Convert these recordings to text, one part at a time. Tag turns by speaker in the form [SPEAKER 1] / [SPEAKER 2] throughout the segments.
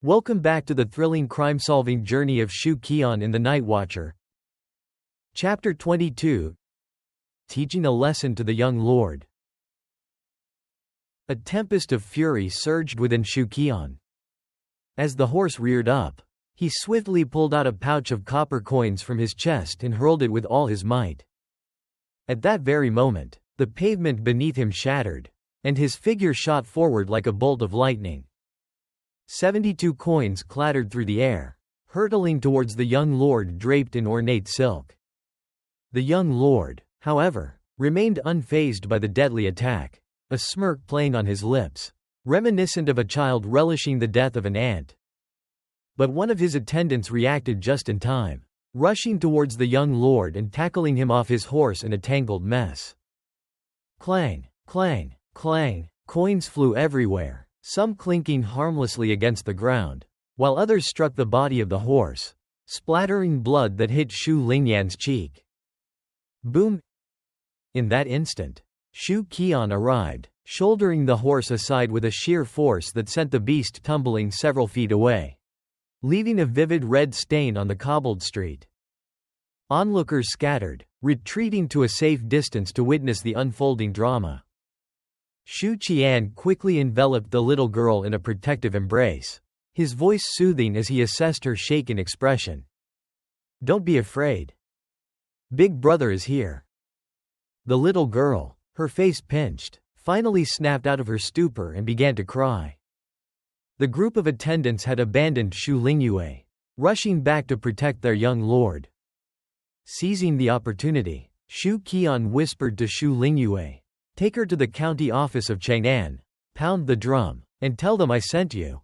[SPEAKER 1] Welcome back to the thrilling crime-solving journey of Xu Qi'an in the Nightwatcher. Chapter 22. Teaching a Lesson to the Young Lord. A tempest of fury surged within Xu Qi'an. As the horse reared up, he swiftly pulled out a pouch of copper coins from his chest and hurled it with all his might. At that very moment, the pavement beneath him shattered, and his figure shot forward like a bolt of lightning. 72 coins clattered through the air, hurtling towards the young lord draped in ornate silk. The young lord, however, remained unfazed by the deadly attack, a smirk playing on his lips, reminiscent of a child relishing the death of an ant. But one of his attendants reacted just in time, rushing towards the young lord and tackling him off his horse in a tangled mess. Clang, clang, clang, coins flew everywhere, some clinking harmlessly against the ground, while others struck the body of the horse, splattering blood that hit Xu Lingyan's cheek. Boom! In that instant, Xu Qi'an arrived, shouldering the horse aside with a sheer force that sent the beast tumbling several feet away, leaving a vivid red stain on the cobbled street. Onlookers scattered, retreating to a safe distance to witness the unfolding drama. Xu Qi'an quickly enveloped the little girl in a protective embrace, his voice soothing as he assessed her shaken expression. "Don't be afraid. Big brother is here." The little girl, her face pinched, finally snapped out of her stupor and began to cry. The group of attendants had abandoned Xu Lingyue, rushing back to protect their young lord. Seizing the opportunity, Xu Qi'an whispered to Xu Lingyue, "Take her to the county office of Chang'an, pound the drum, and tell them I sent you.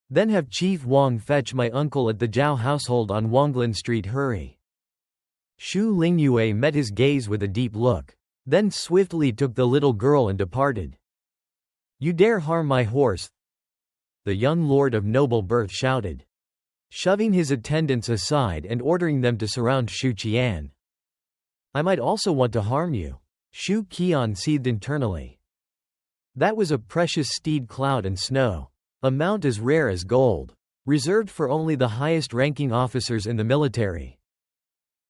[SPEAKER 1] Then have Chief Wang fetch my uncle at the Zhao household on Wanglin Street. Hurry." Xu Lingyue met his gaze with a deep look, then swiftly took the little girl and departed. "You dare harm my horse?" the young lord of noble birth shouted, shoving his attendants aside and ordering them to surround Xu Qi'an. "I might also want to harm you." Xu Qi'an seethed internally. That was a precious steed Cloud and Snow, a mount as rare as gold, reserved for only the highest-ranking officers in the military.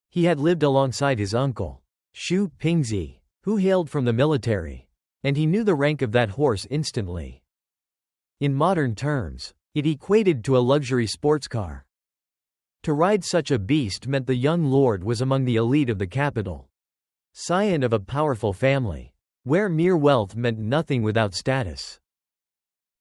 [SPEAKER 1] He had lived alongside his uncle, Xu Pingzi, who hailed from the military, and he knew the rank of that horse instantly. In modern terms, it equated to a luxury sports car. To ride such a beast meant the young lord was among the elite of the capital, scion of a powerful family, where mere wealth meant nothing without status.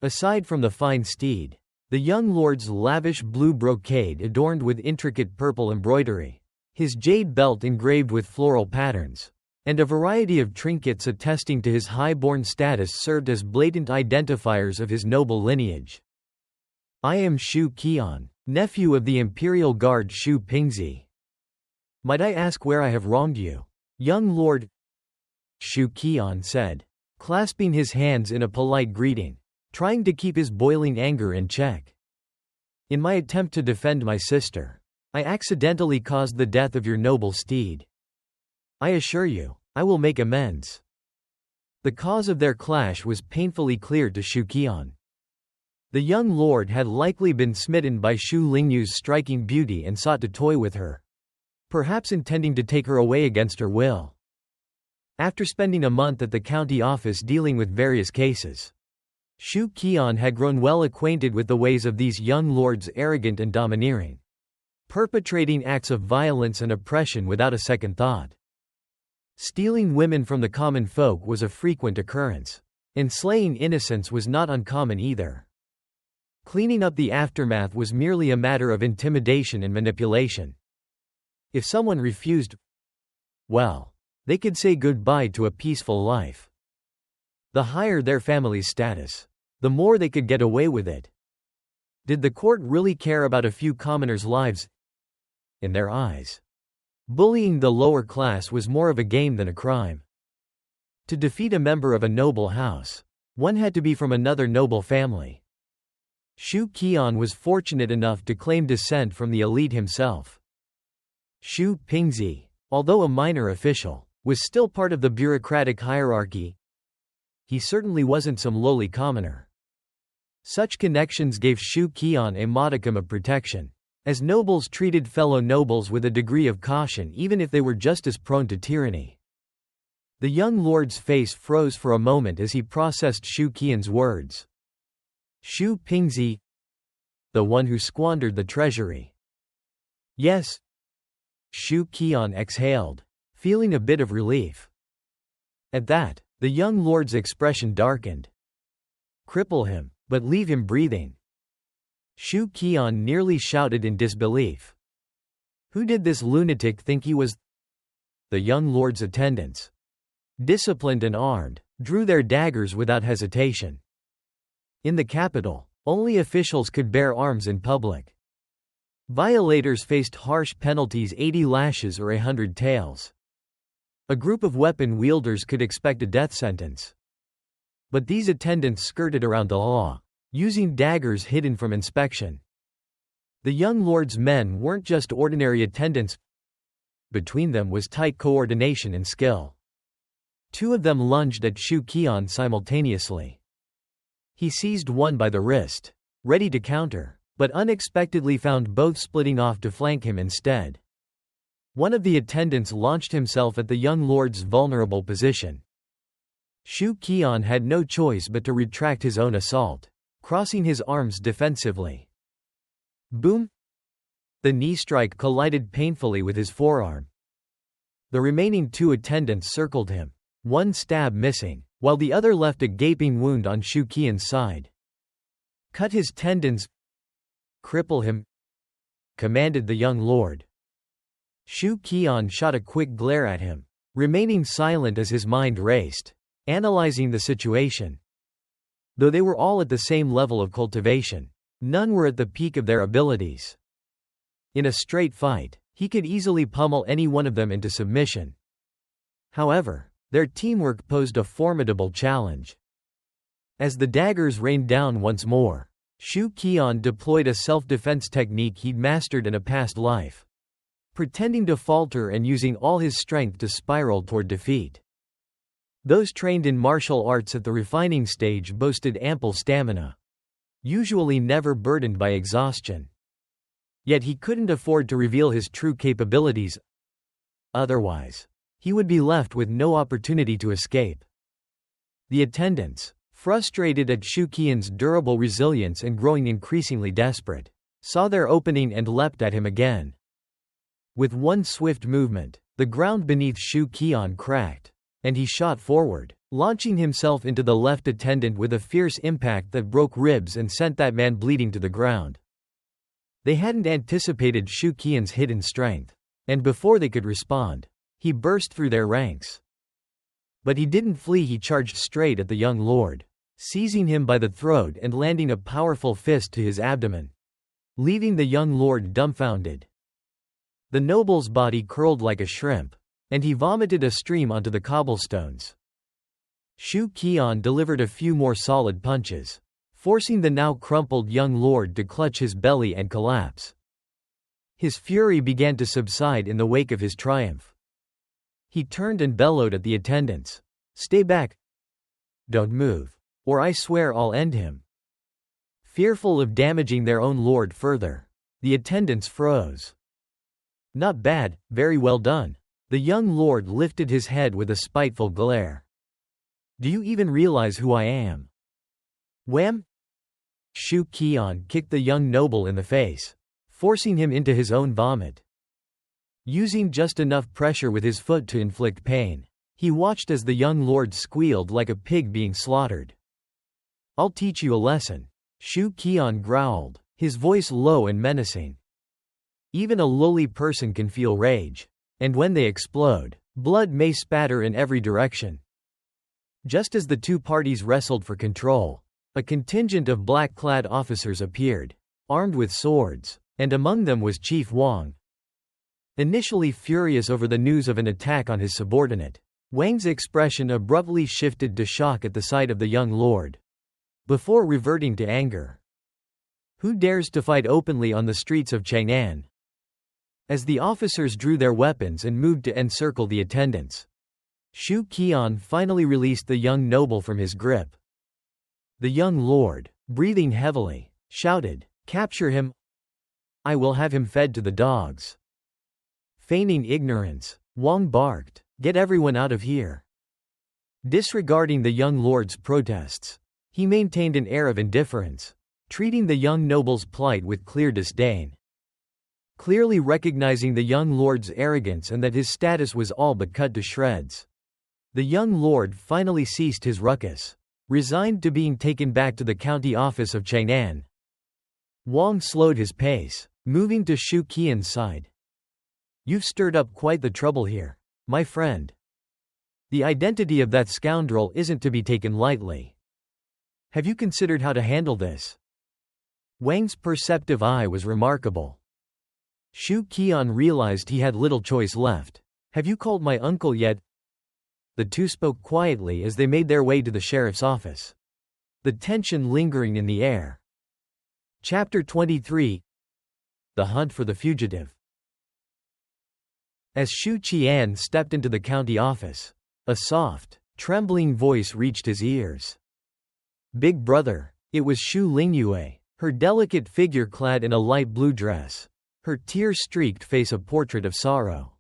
[SPEAKER 1] Aside from the fine steed, the young lord's lavish blue brocade adorned with intricate purple embroidery, his jade belt engraved with floral patterns, and a variety of trinkets attesting to his high-born status served as blatant identifiers of his noble lineage. "I am Xu Qi'an, nephew of the Imperial Guard Xu Pingzi. Might I ask where I have wronged you, young lord?" Xu Qi'an said, clasping his hands in a polite greeting, trying to keep his boiling anger in check. "In my attempt to defend my sister, I accidentally caused the death of your noble steed. I assure you, I will make amends." The cause of their clash was painfully clear to Xu Qi'an. The young lord had likely been smitten by Xu Lingyu's striking beauty and sought to toy with her, perhaps intending to take her away against her will. After spending a month at the county office dealing with various cases, Xu Qi'an had grown well acquainted with the ways of these young lords, arrogant and domineering, perpetrating acts of violence and oppression without a second thought. Stealing women from the common folk was a frequent occurrence, and slaying innocents was not uncommon either. Cleaning up the aftermath was merely a matter of intimidation and manipulation. If someone refused, well, they could say goodbye to a peaceful life. The higher their family's status, the more they could get away with it. Did the court really care about a few commoners' lives? In their eyes, bullying the lower class was more of a game than a crime. To defeat a member of a noble house, one had to be from another noble family. Xu Qi'an was fortunate enough to claim descent from the elite himself. Xu Pingzi, although a minor official, was still part of the bureaucratic hierarchy. He certainly wasn't some lowly commoner. Such connections gave Xu Qi'an a modicum of protection, as nobles treated fellow nobles with a degree of caution even if they were just as prone to tyranny. The young lord's face froze for a moment as he processed Xu Qi'an's words. Xu Pingzi, the one who squandered the treasury. Yes. Xu Qi'an exhaled, feeling a bit of relief. At that, the young lord's expression darkened. Cripple him, but leave him breathing. Xu Qi'an nearly shouted in disbelief. Who did this lunatic think he was? The young lord's attendants, disciplined and armed, drew their daggers without hesitation. In the capital, only officials could bear arms in public. Violators faced harsh penalties, 80 lashes or 100 taels. A group of weapon wielders could expect a death sentence. But these attendants skirted around the law, using daggers hidden from inspection. The young lord's men weren't just ordinary attendants. Between them was tight coordination and skill. 2 of them lunged at Xu Qi'an simultaneously. He seized one by the wrist, ready to counter, but unexpectedly found both splitting off to flank him instead. One of the attendants launched himself at the young lord's vulnerable position. Xu Qi'an had no choice but to retract his own assault, crossing his arms defensively. Boom! The knee strike collided painfully with his forearm. The remaining 2 attendants circled him, one stab missing, while the other left a gaping wound on Xu Qi'an's side. Cut his tendons. Cripple him, commanded the young lord. Xu Qi'an shot a quick glare at him, remaining silent as his mind raced, analyzing the situation. Though they were all at the same level of cultivation, none were at the peak of their abilities. In a straight fight, he could easily pummel any one of them into submission. However, their teamwork posed a formidable challenge. As the daggers rained down once more, Xu Qi'an deployed a self-defense technique he'd mastered in a past life, pretending to falter and using all his strength to spiral toward defeat. Those trained in martial arts at the refining stage boasted ample stamina, usually never burdened by exhaustion. Yet he couldn't afford to reveal his true capabilities. Otherwise, he would be left with no opportunity to escape. The attendants, frustrated at Xu Qi'an's durable resilience and growing increasingly desperate, saw their opening and leapt at him again. With one swift movement, the ground beneath Xu Qi'an cracked, and he shot forward, launching himself into the left attendant with a fierce impact that broke ribs and sent that man bleeding to the ground. They hadn't anticipated Xu Qi'an's hidden strength, and before they could respond, he burst through their ranks. But he didn't flee, he charged straight at the young lord, seizing him by the throat and landing a powerful fist to his abdomen, leaving the young lord dumbfounded. The noble's body curled like a shrimp, and he vomited a stream onto the cobblestones. Xu Qi'an delivered a few more solid punches, forcing the now crumpled young lord to clutch his belly and collapse. His fury began to subside in the wake of his triumph. He turned and bellowed at the attendants. "Stay back! Don't move, or I swear I'll end him." Fearful of damaging their own lord further, the attendants froze. "Not bad, very well done." The young lord lifted his head with a spiteful glare. "Do you even realize who I am?" Wham! Xu Qi'an kicked the young noble in the face, forcing him into his own vomit. Using just enough pressure with his foot to inflict pain, he watched as the young lord squealed like a pig being slaughtered. "I'll teach you a lesson," Xu Qi'an growled, his voice low and menacing. Even a lowly person can feel rage, and when they explode, blood may spatter in every direction. Just as the 2 parties wrestled for control, a contingent of black-clad officers appeared, armed with swords, and among them was Chief Wang. Initially furious over the news of an attack on his subordinate, Wang's expression abruptly shifted to shock at the sight of the young lord, before reverting to anger. Who dares to fight openly on the streets of Chang'an? As the officers drew their weapons and moved to encircle the attendants, Xu Qi'an finally released the young noble from his grip. The young lord, breathing heavily, shouted, "Capture him! I will have him fed to the dogs." Feigning ignorance, Wang barked, "Get everyone out of here." Disregarding the young lord's protests, he maintained an air of indifference, treating the young noble's plight with clear disdain. Clearly recognizing the young lord's arrogance and that his status was all but cut to shreds, the young lord finally ceased his ruckus, resigned to being taken back to the county office of Chang'an. Wang slowed his pace, moving to Xu Qi'an's side. "You've stirred up quite the trouble here, my friend. The identity of that scoundrel isn't to be taken lightly. Have you considered how to handle this?" Wang's perceptive eye was remarkable. Xu Qi'an realized he had little choice left. "Have you called my uncle yet?" The two spoke quietly as they made their way to the sheriff's office, the tension lingering in the air. Chapter 23. The Hunt for the Fugitive. As Xu Qi'an stepped into the county office, a soft, trembling voice reached his ears. "Big brother." It was Xu Lingyue, her delicate figure clad in a light blue dress, her tear-streaked face a portrait of sorrow.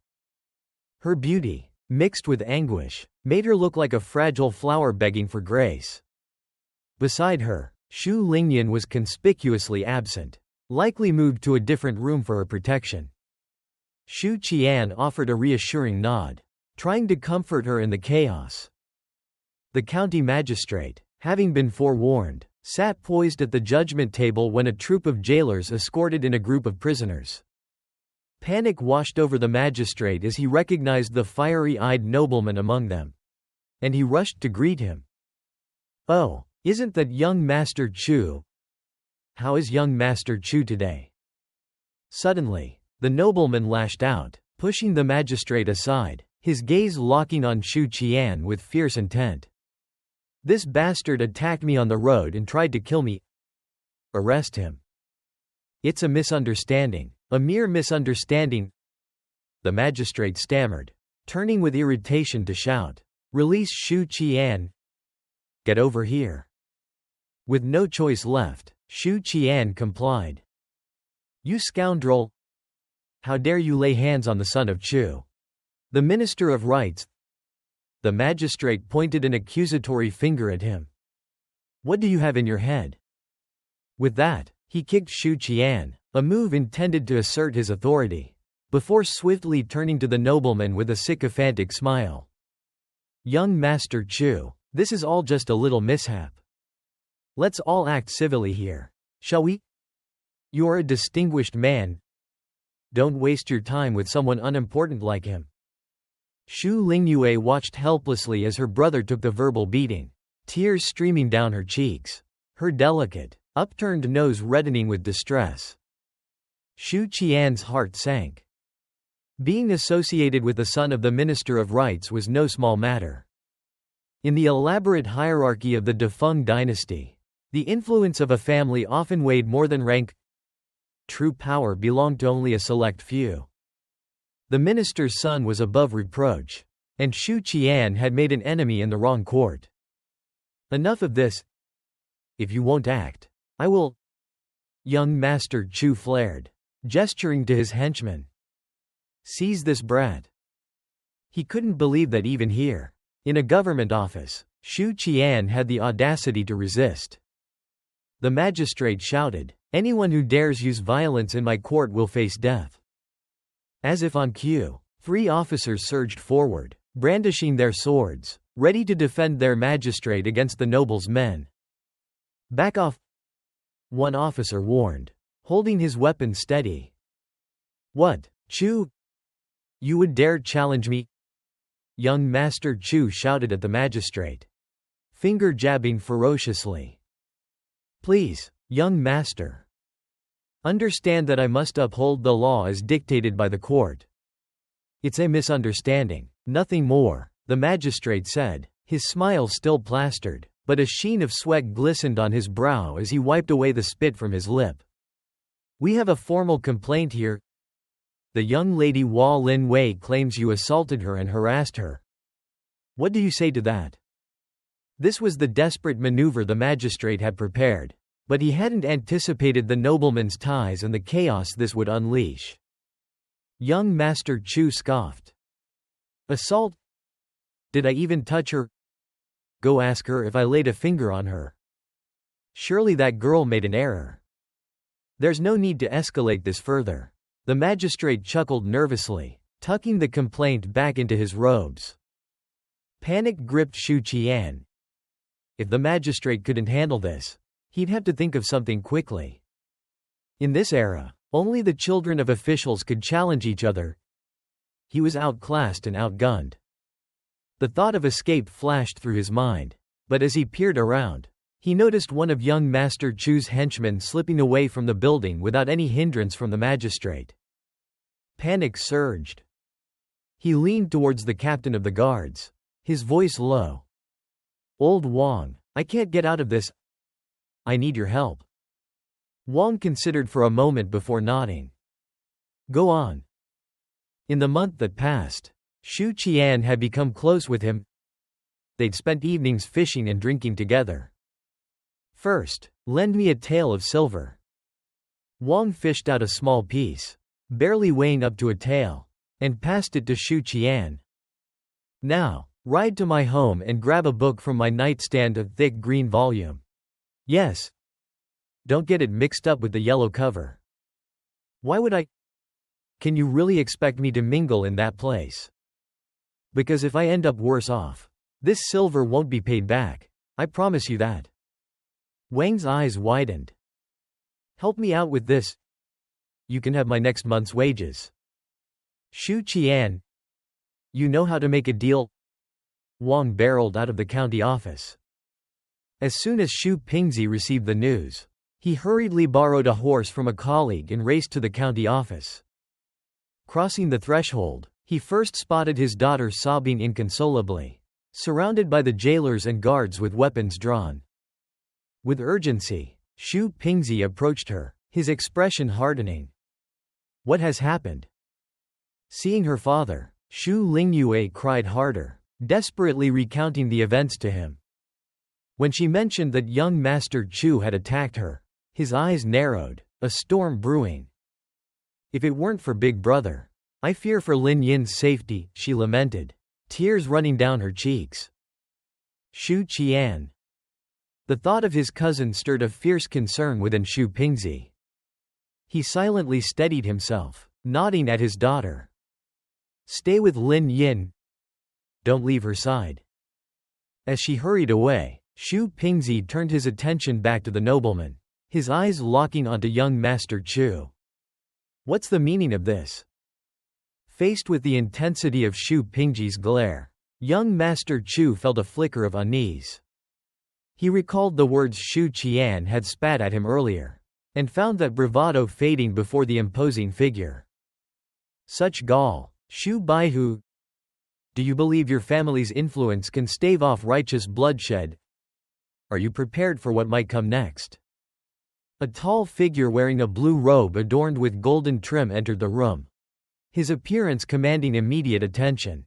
[SPEAKER 1] Her beauty, mixed with anguish, made her look like a fragile flower begging for grace. Beside her, Xu Lingyan was conspicuously absent, likely moved to a different room for her protection. Xu Qi'an offered a reassuring nod, trying to comfort her in the chaos. The county magistrate, having been forewarned, sat poised at the judgment table when a troop of jailers escorted in a group of prisoners. Panic washed over the magistrate as he recognized the fiery-eyed nobleman among them, and he rushed to greet him. "Oh, isn't that young Master Chu? How is young Master Chu today?" Suddenly, the nobleman lashed out, pushing the magistrate aside, his gaze locking on Xu Qi'an with fierce intent. "This bastard attacked me on the road and tried to kill me. Arrest him." "It's a misunderstanding, a mere misunderstanding," the magistrate stammered, turning with irritation to shout, "Release Xu Qi'an. Get over here." With no choice left, Xu Qi'an complied. "You scoundrel! How dare you lay hands on the son of Chu, the Minister of Rights?" The magistrate pointed an accusatory finger at him. "What do you have in your head?" With that, he kicked Xu Qi'an, a move intended to assert his authority, before swiftly turning to the nobleman with a sycophantic smile. "Young Master Chu, this is all just a little mishap. Let's all act civilly here, shall we? You're a distinguished man. Don't waste your time with someone unimportant like him." Xu Lingyue watched helplessly as her brother took the verbal beating, tears streaming down her cheeks, her delicate, upturned nose reddening with distress. Xu Qi'an's heart sank. Being associated with the son of the Minister of Rights was no small matter. In the elaborate hierarchy of the Defeng dynasty, the influence of a family often weighed more than rank. True power belonged to only a select few. The minister's son was above reproach, and Xu Qi'an had made an enemy in the wrong court. "Enough of this. If you won't act, I will." Young Master Chu flared, gesturing to his henchman. "Seize this brat." He couldn't believe that even here, in a government office, Xu Qi'an had the audacity to resist. The magistrate shouted, "Anyone who dares use violence in my court will face death." As if on cue, 3 officers surged forward, brandishing their swords, ready to defend their magistrate against the noble's men. "Back off," one officer warned, holding his weapon steady. "What, Chu? You would dare challenge me?" Young Master Chu shouted at the magistrate, finger jabbing ferociously. "Please, young master. Understand that I must uphold the law as dictated by the court. It's a misunderstanding, nothing more," the magistrate said, his smile still plastered, but a sheen of sweat glistened on his brow as he wiped away the spit from his lip. "We have a formal complaint here. The young lady Hua Lin Wei claims you assaulted her and harassed her. What do you say to that?" This was the desperate maneuver the magistrate had prepared. But he hadn't anticipated the nobleman's ties and the chaos this would unleash. Young Master Xu scoffed. Assault? Did I even touch her? Go ask her if I laid a finger on her. Surely that girl made an error. There's no need to escalate this further. The magistrate chuckled nervously, tucking the complaint back into his robes. Panic gripped Xu Qi'an. If the magistrate couldn't handle this, he'd have to think of something quickly. In this era, only the children of officials could challenge each other. He was outclassed and outgunned. The thought of escape flashed through his mind, but as he peered around, he noticed one of young Master Xu's henchmen slipping away from the building without any hindrance from the magistrate. Panic surged. He leaned towards the captain of the guards, his voice low. Old Wang, I can't get out of this. I need your help. Wang considered for a moment before nodding. Go on. In the month that passed, Xu Qi'an had become close with him. They'd spent evenings fishing and drinking together. First, lend me a tael of silver. Wang fished out a small piece, barely weighing up to a tael, and passed it to Xu Qi'an. Now, ride to my home and grab a book from my nightstand, a thick green volume. Yes. Don't get it mixed up with the yellow cover. Why would I? Can you really expect me to mingle in that place? Because if I end up worse off, this silver won't be paid back. I promise you that. Wang's eyes widened. Help me out with this. You can have my next month's wages. Xu Qi'an. You know how to make a deal? Wang barreled out of the county office. As soon as Xu Pingzi received the news, he hurriedly borrowed a horse from a colleague and raced to the county office. Crossing the threshold, he first spotted his daughter sobbing inconsolably, surrounded by the jailers and guards with weapons drawn. With urgency, Xu Pingzi approached her, his expression hardening. What has happened? Seeing her father, Xu Lingyue cried harder, desperately recounting the events to him. When she mentioned that young Master Xu had attacked her, his eyes narrowed, a storm brewing. If it weren't for Big Brother, I fear for Lin Yin's safety, she lamented, tears running down her cheeks. Xu Qi'an. The thought of his cousin stirred a fierce concern within Xu Pingzi. He silently steadied himself, nodding at his daughter. Stay with Lin Yin. Don't leave her side. As she hurried away, Xu Pingzi turned his attention back to the nobleman, his eyes locking onto young Master Xu. What's the meaning of this? Faced with the intensity of Xu Pingzi's glare, young Master Xu felt a flicker of unease. He recalled the words Xu Qi'an had spat at him earlier, and found that bravado fading before the imposing figure. Such gall, Xu Baihu. Do you believe your family's influence can stave off righteous bloodshed? Are you prepared for what might come next? A tall figure wearing a blue robe adorned with golden trim entered the room, his appearance commanding immediate attention.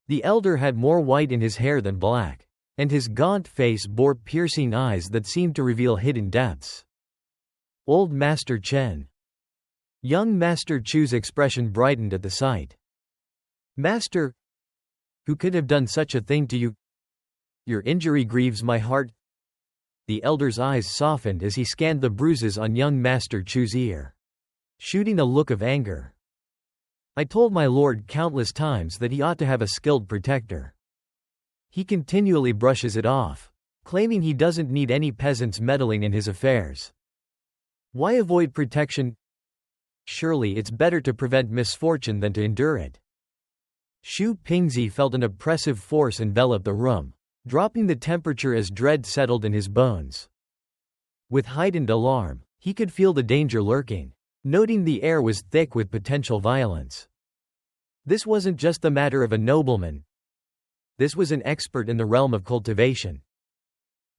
[SPEAKER 1] The elder had more white in his hair than black, and his gaunt face bore piercing eyes that seemed to reveal hidden depths. Old Master Chen. Young Master Chu's expression brightened at the sight. Master, who could have done such a thing to you? Your injury grieves my heart. The elder's eyes softened as he scanned the bruises on young Master Chu's ear, shooting a look of anger. I told my lord countless times that he ought to have a skilled protector. He continually brushes it off, claiming he doesn't need any peasants meddling in his affairs. Why avoid protection? Surely it's better to prevent misfortune than to endure it. Xu Pingzi felt an oppressive force envelop the room, dropping the temperature as dread settled in his bones. With heightened alarm, he could feel the danger lurking, noting the air was thick with potential violence. This wasn't just the matter of a nobleman. This was an expert in the realm of cultivation.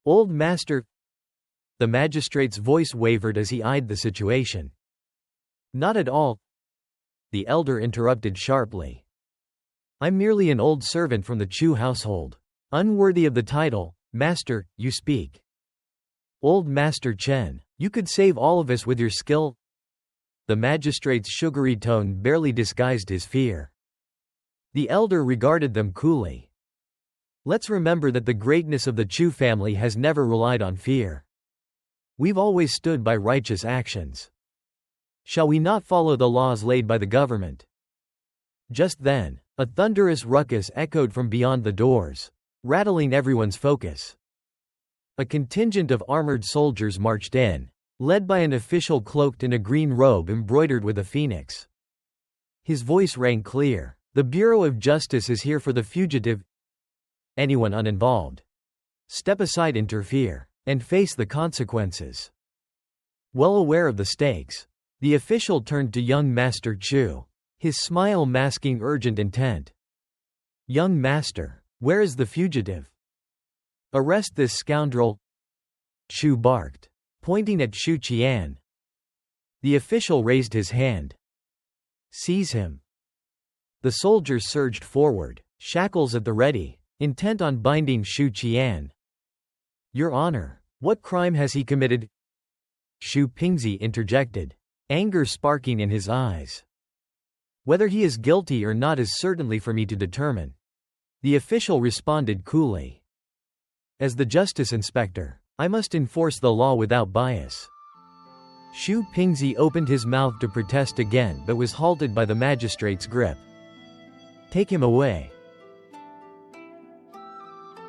[SPEAKER 1] Old Master. The magistrate's voice wavered as he eyed the situation. Not at all. The elder interrupted sharply. I'm merely an old servant from the Chu household. Unworthy of the title, Master, you speak. Old Master Chen, you could save all of us with your skill? The magistrate's sugary tone barely disguised his fear. The elder regarded them coolly. Let's remember that the greatness of the Chu family has never relied on fear. We've always stood by righteous actions. Shall we not follow the laws laid by the government? Just then, a thunderous ruckus echoed from beyond the doors, rattling everyone's focus. A contingent of armored soldiers marched in, led by an official cloaked in a green robe embroidered with a phoenix. His voice rang clear. The Bureau of Justice is here for the fugitive. Anyone uninvolved, step aside, interfere, and face the consequences. Well aware of the stakes, the official turned to young Master Chu, his smile masking urgent intent. Young Master, where is the fugitive? Arrest this scoundrel, Chu barked, pointing at Xu Qi'an. The official raised his hand. Seize him. The soldiers surged forward, shackles at the ready, intent on binding Xu Qi'an. Your Honor, what crime has he committed? Xu Pingzi interjected, anger sparking in his eyes. Whether he is guilty or not is certainly for me to determine. The official responded coolly. As the justice inspector, I must enforce the law without bias. Xu Pingzi opened his mouth to protest again but was halted by the magistrate's grip. Take him away.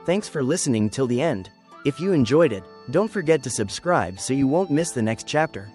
[SPEAKER 2] Thanks for listening till the end. If you enjoyed it, don't forget to subscribe so you won't miss the next chapter.